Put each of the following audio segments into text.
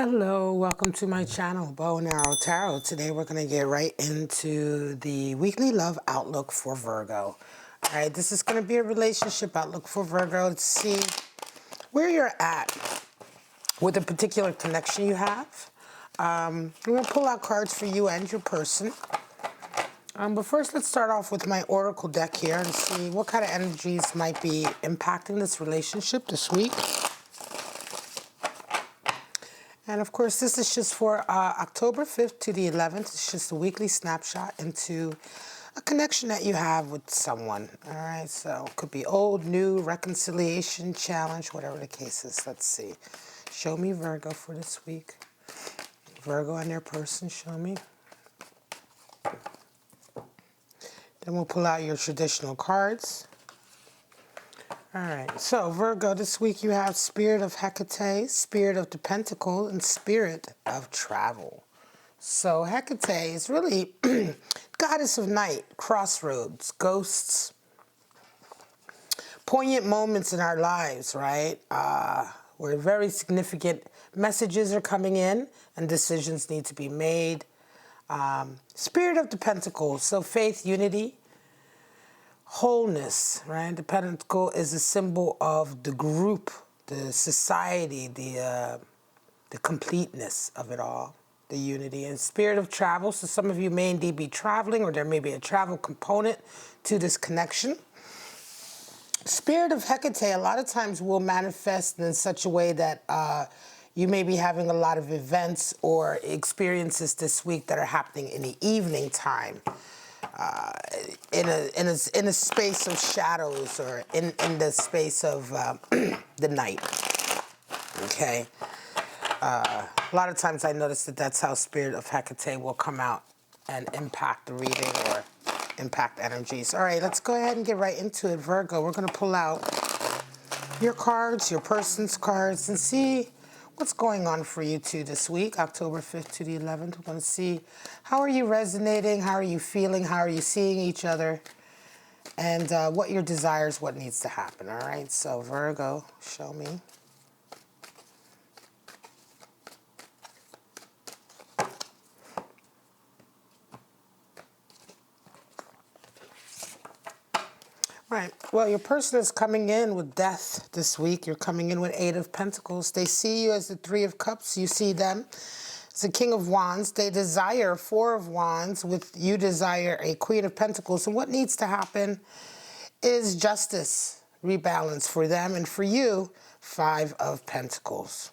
Hello, welcome to my channel, Bow and Arrow Tarot. Today we're going to get right into the weekly love outlook for Virgo. All right, this is going to be a relationship outlook for Virgo. Let's see where you're at with a particular connection you have. I'm going to pull out cards for you and your person. But first, let's start off with my Oracle deck here and see what kind of energies might be impacting this relationship this week. And of course, this is just for October 5th to the 11th. It's just a weekly snapshot into a connection that you have with someone. All right, so it could be old, new, reconciliation, challenge, whatever the case is. Let's see. Show me Virgo for this week. Virgo and their person, show me. Then we'll pull out your traditional cards. All right, so Virgo, this week you have Spirit of Hecate, Spirit of the Pentacle, and Spirit of Travel. So Hecate is really goddess of night, crossroads, ghosts, poignant moments in our lives, right? Where very significant messages are coming in and decisions need to be made. Spirit of the Pentacle, so faith, unity, wholeness, right? The pentacle is a symbol of the group, the society, the completeness of it all, the unity. And spirit of travel, so some of you may indeed be traveling, or there may be a travel component to this connection. Spirit of Hecate a lot of times will manifest in such a way that you may be having a lot of events or experiences this week that are happening in the evening time. In a space of shadows, or in the space of the night. Okay. A lot of times I notice that that's how Spirit of Hecate will come out and impact the reading or impact energies. All right, let's go ahead and get right into it, Virgo. We're going to pull out your cards, your person's cards, and see what's going on for you two this week, October 5th to the 11th. We're going to see how are you resonating, how are you feeling, how are you seeing each other, and what your desires, what needs to happen. All right, so Virgo, show me. Right. Well, your person is coming in with death this week. You're coming in with 8 of Pentacles. They see you as the 3 of Cups. You see them as the King of Wands. They desire 4 of Wands. With you desire a Queen of Pentacles. And what needs to happen is justice, rebalance for them. And for you, 5 of Pentacles.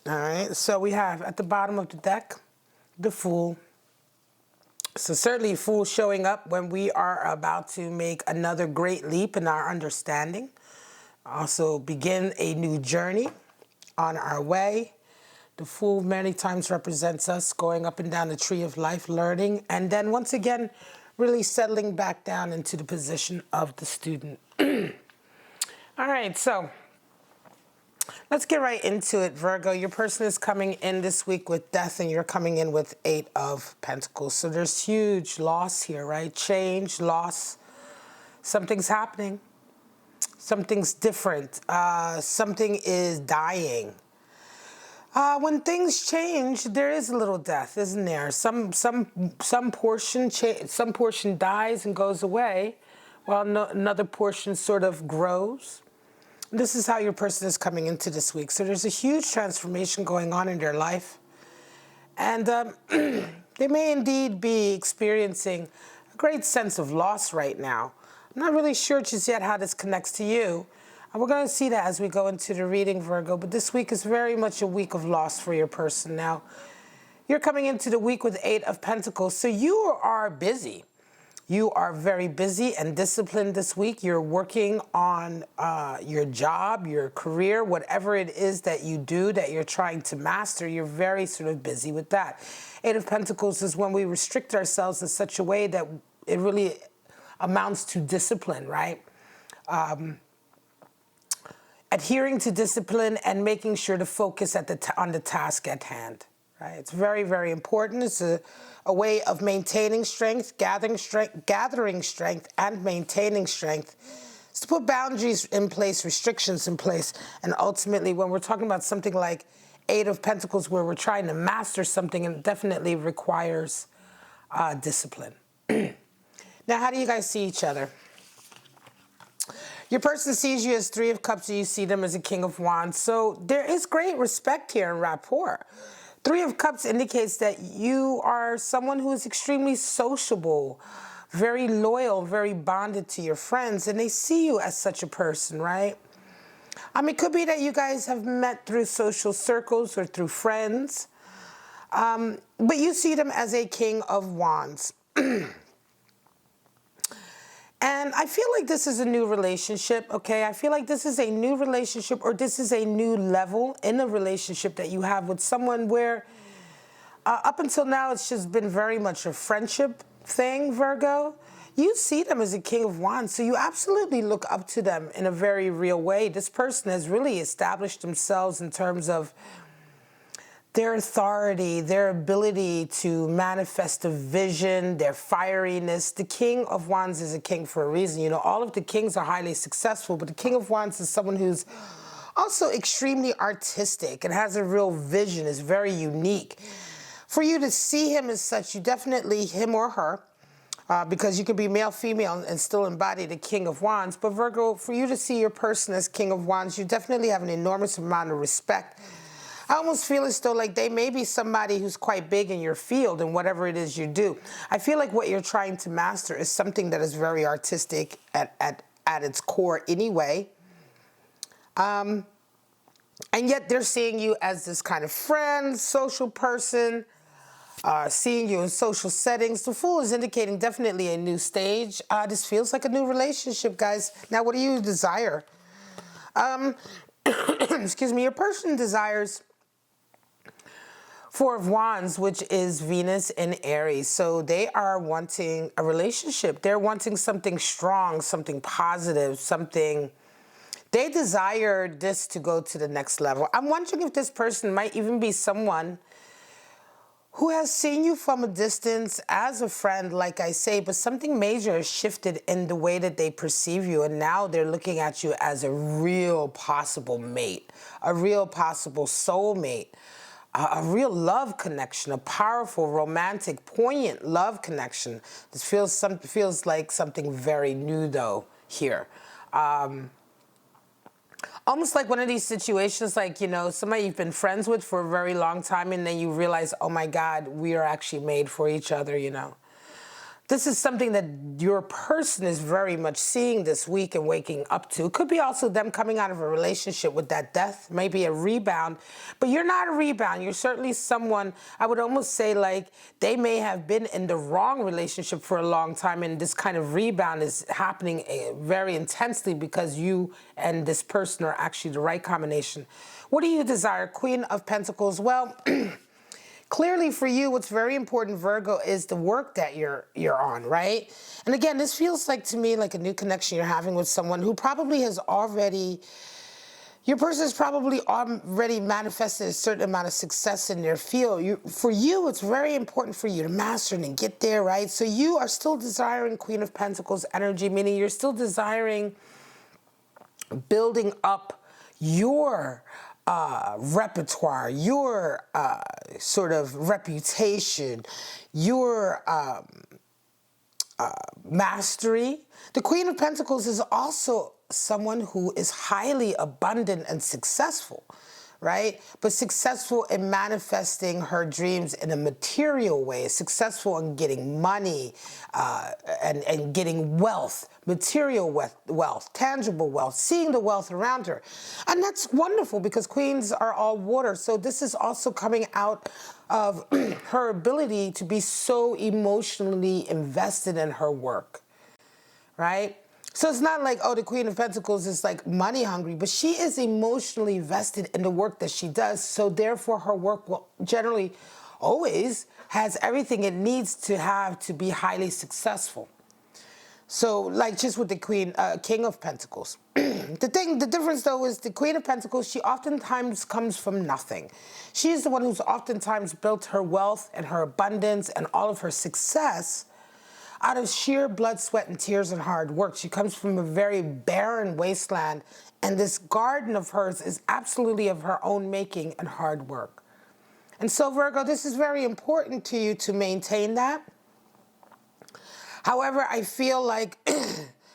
All right. So we have at the bottom of the deck, the Fool. So certainly Fool showing up when we are about to make another great leap in our understanding. Also begin a new journey on our way. The Fool many times represents us going up and down the tree of life, learning, and then once again, really settling back down into the position of the student. All right, so let's get right into it, Virgo. Your person is coming in this week with death, and you're coming in with 8 of Pentacles. So there's huge loss here, right? Change, loss. Something's happening. Something's different. Something is dying. When things change, there is a little death, isn't there? Some portion dies and goes away, while another portion sort of grows. This is how your person is coming into this week. So there's a huge transformation going on in their life. And they may indeed be experiencing a great sense of loss right now. I'm not really sure just yet how this connects to you. And we're going to see that as we go into the reading, Virgo. But this week is very much a week of loss for your person. Now, you're coming into the week with 8 of Pentacles. So you are busy. You are very busy and disciplined this week. You're working on your job, your career, whatever it is that you do that you're trying to master. You're very sort of busy with that. 8 of Pentacles is when we restrict ourselves in such a way that it really amounts to discipline, right? Adhering to discipline and making sure to focus on the task at hand. Right? It's very, very important. It's a way of maintaining strength, gathering strength, and maintaining strength. It's to put boundaries in place, restrictions in place, and ultimately, when we're talking about something like Eight of Pentacles where we're trying to master something, and it definitely requires discipline. Now, how do you guys see each other? Your person sees you as Three of Cups, and you see them as a King of Wands. So there is great respect here and rapport. Three of Cups indicates that you are someone who is extremely sociable, very loyal, very bonded to your friends, and they see you as such a person, right? It could be that you guys have met through social circles or through friends, but you see them as a King of Wands. And I feel like this is a new relationship, okay? I feel like this is a new relationship, or this is a new level in a relationship that you have with someone where up until now it's just been very much a friendship thing, Virgo. You see them as a King of Wands, so you absolutely look up to them in a very real way. This person has really established themselves in terms of their authority, their ability to manifest a vision, their fieriness. The King of Wands is a king for a reason. You know, all of the kings are highly successful, but the King of Wands is someone who's also extremely artistic and has a real vision, is very unique. For you to see him as such, you definitely, him or her, because you can be male, female, and still embody the King of Wands. But Virgo, for you to see your person as King of Wands, you definitely have an enormous amount of respect. I almost feel as though like they may be somebody who's quite big in your field and whatever it is you do. I feel like what you're trying to master is something that is very artistic at its core anyway. And yet they're seeing you as this kind of friend, social person, seeing you in social settings. The Fool is indicating definitely a new stage. This feels like a new relationship, guys. Now, what do you desire? Excuse me, your person desires Four of Wands, which is Venus in Aries. So they are wanting a relationship. They're wanting something strong, something positive, something... They desire this to go to the next level. I'm wondering if this person might even be someone who has seen you from a distance as a friend, like I say, but something major has shifted in the way that they perceive you, and now they're looking at you as a real possible mate, a real possible soulmate, a real love connection, a powerful, romantic, poignant love connection. This feels like something very new, though, here. Almost like one of these situations, like, you know, somebody you've been friends with for a very long time, and then you realize, oh my God, we are actually made for each other, you know. This is something that your person is very much seeing this week and waking up to. It could be also them coming out of a relationship with that death, maybe a rebound. But you're not a rebound. You're certainly someone, I would almost say, like they may have been in the wrong relationship for a long time, and this kind of rebound is happening very intensely because you and this person are actually the right combination. What do you desire? Queen of Pentacles. Well... Clearly for you, what's very important, Virgo, is the work that you're on, right? And again, this feels like to me like a new connection you're having with someone who probably has already, your person has probably already manifested a certain amount of success in their field. For you, it's very important for you to master and get there, right? So you are still desiring Queen of Pentacles energy, meaning you're still desiring building up your repertoire, your sort of reputation, your mastery. The Queen of Pentacles is also someone who is highly abundant and successful, right? But successful in manifesting her dreams in a material way, successful in getting money and getting wealth, material wealth, tangible wealth, seeing the wealth around her. And that's wonderful because queens are all water. So this is also coming out of her ability to be so emotionally invested in her work, right? So it's not like, oh, the Queen of Pentacles is like money hungry, but she is emotionally vested in the work that she does. So therefore her work will generally always has everything it needs to have to be highly successful. So like just with the King of Pentacles. The difference though is the Queen of Pentacles, she oftentimes comes from nothing. She is the one who's oftentimes built her wealth and her abundance and all of her success out of sheer blood, sweat, and tears and hard work. She comes from a very barren wasteland, and this garden of hers is absolutely of her own making and hard work. And so, Virgo, this is very important to you to maintain that. However, I feel like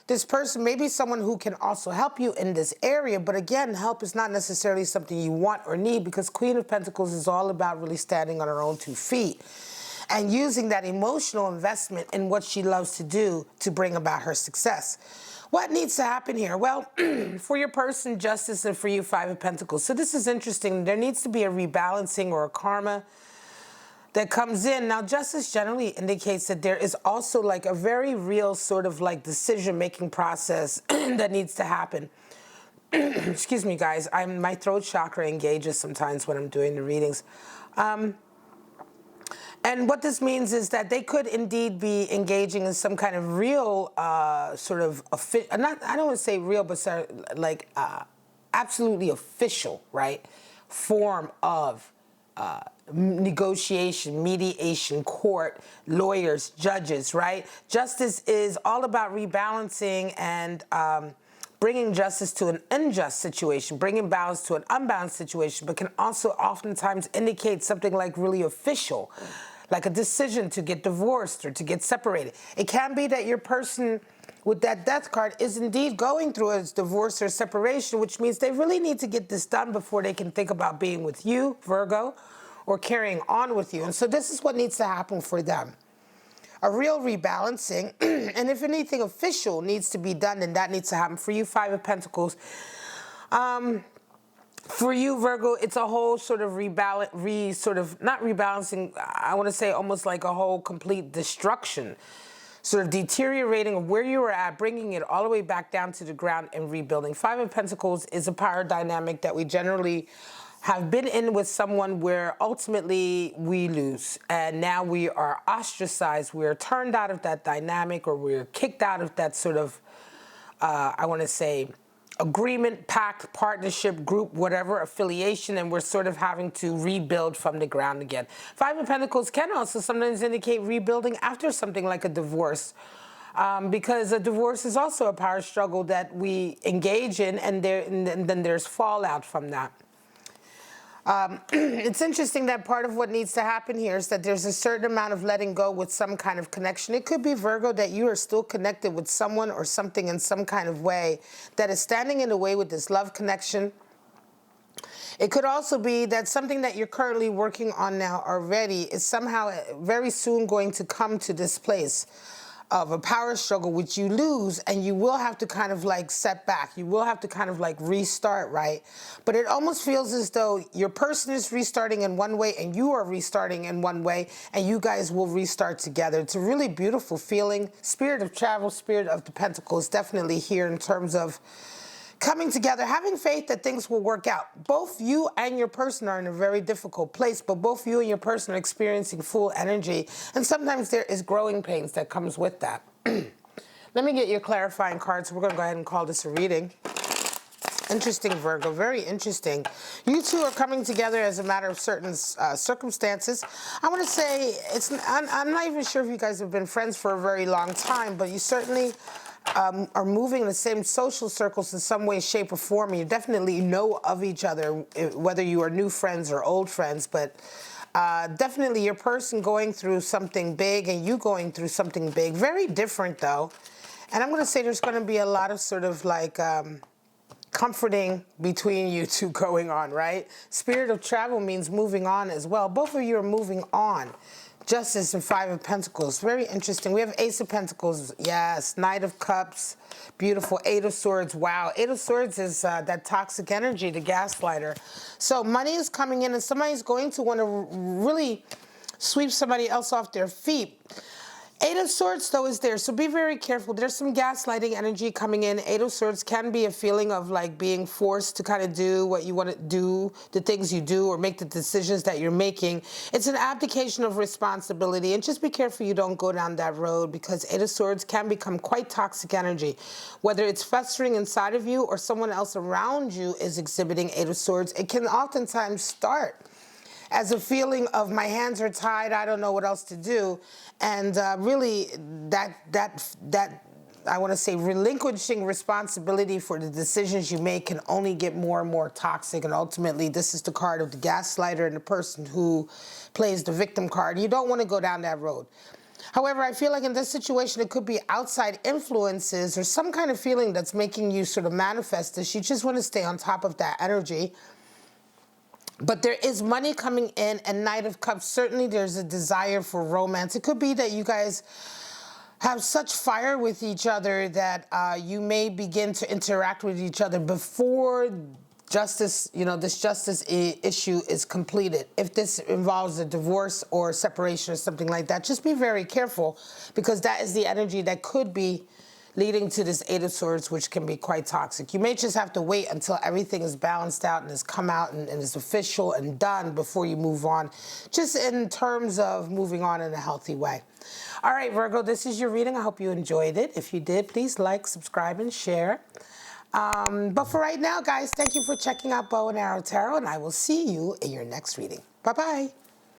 this person may be someone who can also help you in this area, but again, help is not necessarily something you want or need, because Queen of Pentacles is all about really standing on her own 2 feet and using that emotional investment in what she loves to do to bring about her success. What needs to happen here? Well, for your person, Justice, and for you, 5 of Pentacles. So this is interesting. There needs to be a rebalancing or a karma that comes in. Now, Justice generally indicates that there is also like a very real sort of like decision-making process that needs to happen. Excuse me, guys. My throat chakra engages sometimes when I'm doing the readings. And what this means is that they could indeed be engaging in some kind of real sort of, I don't want to say real, but sort of like absolutely official, right, form of negotiation, mediation, court, lawyers, judges, right? Justice is all about rebalancing and bringing justice to an unjust situation, bringing balance to an unbalanced situation, but can also oftentimes indicate something like really official, like a decision to get divorced or to get separated. It can be that your person with that death card is indeed going through a divorce or separation, which means they really need to get this done before they can think about being with you, Virgo, or carrying on with you. And so this is what needs to happen for them. A real rebalancing, and if anything official needs to be done, then that needs to happen. For you, 5 of Pentacles. For you, Virgo, it's a whole sort of not rebalancing, I want to say almost like a whole complete destruction, sort of deteriorating of where you were at, bringing it all the way back down to the ground and rebuilding. 5 of Pentacles is a power dynamic that we generally have been in with someone where ultimately we lose, and now we are ostracized, we're turned out of that dynamic, or we're kicked out of that sort of, I want to say, agreement, pact, partnership, group, whatever, affiliation, and we're sort of having to rebuild from the ground again. 5 of Pentacles can also sometimes indicate rebuilding after something like a divorce, because a divorce is also a power struggle that we engage in, and then there's fallout from that. It's interesting that part of what needs to happen here is that there's a certain amount of letting go with some kind of connection. It could be, Virgo, that you are still connected with someone or something in some kind of way that is standing in the way with this love connection. It could also be that something that you're currently working on now already is somehow very soon going to come to this place of a power struggle, which you lose, and you will have to kind of like set back. You will have to kind of like restart, right? But it almost feels as though your person is restarting in one way and you are restarting in one way, and you guys will restart together. It's a really beautiful feeling. Spirit of travel, Spirit of the Pentacles, definitely here in terms of coming together, having faith that things will work out. Both you and your person are in a very difficult place, but both you and your person are experiencing full energy, and sometimes there is growing pains that comes with that. Let me get your clarifying cards. We're going to go ahead and call this a reading. Interesting, Virgo, very interesting. You two are coming together as a matter of certain circumstances. I want to say, I'm not even sure if you guys have been friends for a very long time, but you certainly are moving in the same social circles in some way, shape, or form. You definitely know of each other, whether you are new friends or old friends, but definitely your person going through something big and you going through something big. Very different, though. And I'm going to say there's going to be a lot of sort of like comforting between you two going on, right? Spirit of travel means moving on as well. Both of you are moving on. Justice and 5 of Pentacles. Very interesting. We have Ace of Pentacles. Yes. Knight of Cups. Beautiful. 8 of Swords. Wow. 8 of Swords is that toxic energy, the gaslighter. So money is coming in and somebody's going to want to really sweep somebody else off their feet. 8 of Swords, though, is there, so be very careful. There's some gaslighting energy coming in. 8 of Swords can be a feeling of like being forced to kind of do what you want to do, the things you do, or make the decisions that you're making. It's an abdication of responsibility, and just be careful you don't go down that road, because 8 of Swords can become quite toxic energy. Whether it's festering inside of you or someone else around you is exhibiting 8 of Swords, it can oftentimes start as a feeling of my hands are tied, I don't know what else to do. And really that I want to say relinquishing responsibility for the decisions you make can only get more and more toxic. And ultimately, this is the card of the gaslighter and the person who plays the victim card. You don't want to go down that road. However, I feel like in this situation, it could be outside influences or some kind of feeling that's making you sort of manifest this. You just want to stay on top of that energy. But there is money coming in, and Knight of Cups, certainly there's a desire for romance. It could be that you guys have such fire with each other that you may begin to interact with each other before justice, this justice issue is completed. If this involves a divorce or separation or something like that, just be very careful, because that is the energy that could be leading to this Eight of Swords, which can be quite toxic. You may just have to wait until everything is balanced out and has come out and is official and done before you move on, just in terms of moving on in a healthy way. All right, Virgo, this is your reading. I hope you enjoyed it. If you did, please like, subscribe, and share. But for right now, guys, thank you for checking out Bow and Arrow Tarot, and I will see you in your next reading. Bye-bye.